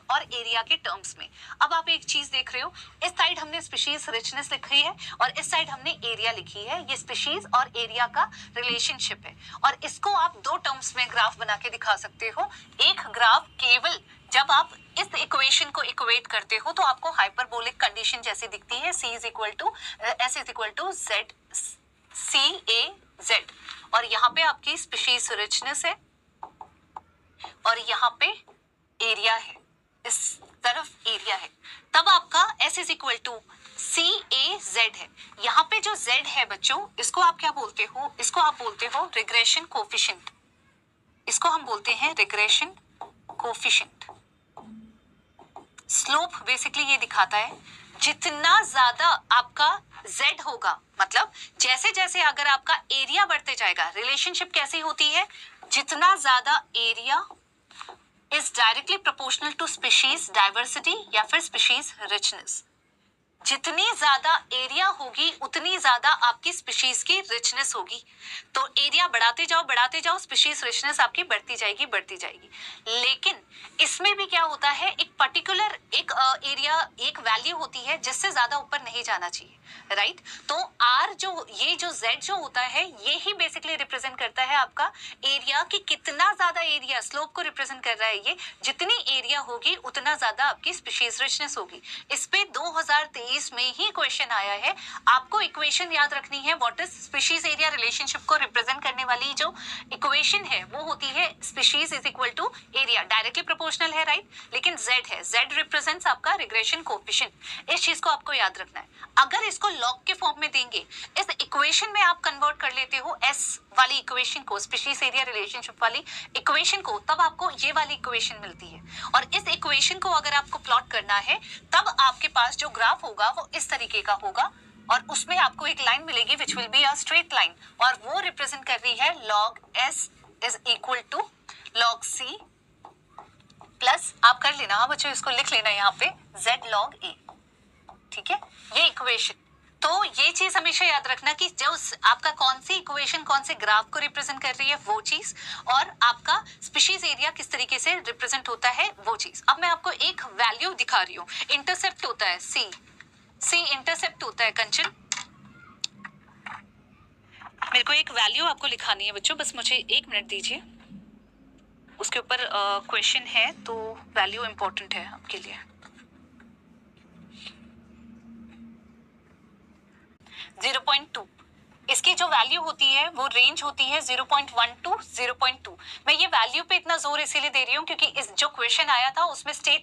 और एरिया के टर्म्स में। अब आप एक चीज देख रहे हो, इस साइड हमने स्पीशीज रिचनेस लिखी है और इस साइड हमने एरिया लिखी है। ये स्पीशीज और एरिया का रिलेशनशिप है और इसको आप दो टर्म्स में ग्राफ बना के दिखा सकते हो। एक ग्राफ केवल जब आप इस इक्वेशन को इक्वेट करते हो तो आपको हाइपरबोलिक कंडीशन जैसी दिखती है, C is equal to S is equal to Z CAZ, और यहाँ पे आपकी स्पीशीज रिचनेस है और यहाँ पे एरिया है, इस तरफ एरिया है, तब आपका S is equal to CAZ है। यहाँ पे जो Z है बच्चों, इसको आप क्या बोलते हो? इसको आप बोलते हो रिग्रेशन कोफिशिएंट। इसको हम बोलते हैं रिग्रेशन कोफिशिएंट। स्लोप बेसिकली ये दिखाता है जितना ज्यादा आपका Z होगा, मतलब जैसे जैसे अगर आपका एरिया बढ़ते जाएगा, रिलेशनशिप कैसी होती है, जितना ज्यादा area is directly proportional to species diversity या फिर स्पीशीज रिचनेस। जितनी ज्यादा एरिया होगी उतनी ज्यादा आपकी स्पीशीज की रिचनेस होगी। तो एरिया बढ़ाते जाओ, स्पीशीज रिचनेस आपकी बढ़ती जाएगी। लेकिन इसमें भी क्या होता है, एक पर्टिकुलर एक एरिया, एक वैल्यू होती है जिससे ज्यादा ऊपर नहीं जाना चाहिए, राइट। तो आर जो ये जो जेड जो होता है, ये ही बेसिकली रिप्रेजेंट करता है आपका एरिया की कितना ज्यादा एरिया, स्लोप को रिप्रेजेंट कर रहा है ये। जितनी एरिया होगी उतना ज्यादा आपकी स्पीशीज रिचनेस होगी। इस पे 2023 में ही क्वेश्चन आया है। आपको इक्वेशन याद रखनी है, what is species area relationship को रिप्रेजेंट करने वाली जो इक्वेशन है वो होती है species is equal to area, directly proportional है, राइट। लेकिन जेड है, जेड रिप्रेजेंट्स आपका रिग्रेशन कोएफिशिएंट। इस चीज को आपको याद रखना है। अगर इसको लॉग के फॉर्म में देंगे, इस इक्वेशन में आप कन्वर्ट कर लेते हो एस वाली इक्वेशन को, स्पीशीज एरिया रिलेशनशिप वाली इक्वेशन को, तब आपको ये वाली इक्वेशन मिलती है। और इस इक्वेशन को अगर आपको प्लॉट करना है, तब आपके पास जो ग्राफ होगा वो इस तरीके का होगा और उसमें आपको एक लाइन मिलेगी which will be a straight line, और वो रिप्रेजेंट कर रही है log s is equal to log c plus, आप कर लेना, हाँ बच्चों इसको लिख लेना यहाँ पे, z log a, ठीक है, ये इक्वेशन। तो ये चीज हमेशा याद रखना कि जो आपका कौन सी इक्वेशन कौन से ग्राफ को रिप्रेजेंट कर रही है वो चीज, और आपका स्पीशीज एरिया किस तरीके से रिप्रेजेंट होता है वो चीज। अब मैं आपको एक वैल्यू दिखा रही हूँ, इंटरसेप्ट होता है सी इंटरसेप्ट होता है कंचन। मेरे को एक वैल्यू आपको लिखानी है बच्चों, बस मुझे 1 मिनट दीजिए। उसके ऊपर क्वेश्चन है तो वैल्यू इंपॉर्टेंट है आपके लिए। 0.2 इसकी जो वैल्यू होती है वो रेंज होती है 0.1 टू 0.2। मैं ये वैल्यू पे इतना जोर इसीलिए दे रही हूँ क्योंकि इस जो क्वेश्चन आया था उसमें स्टेट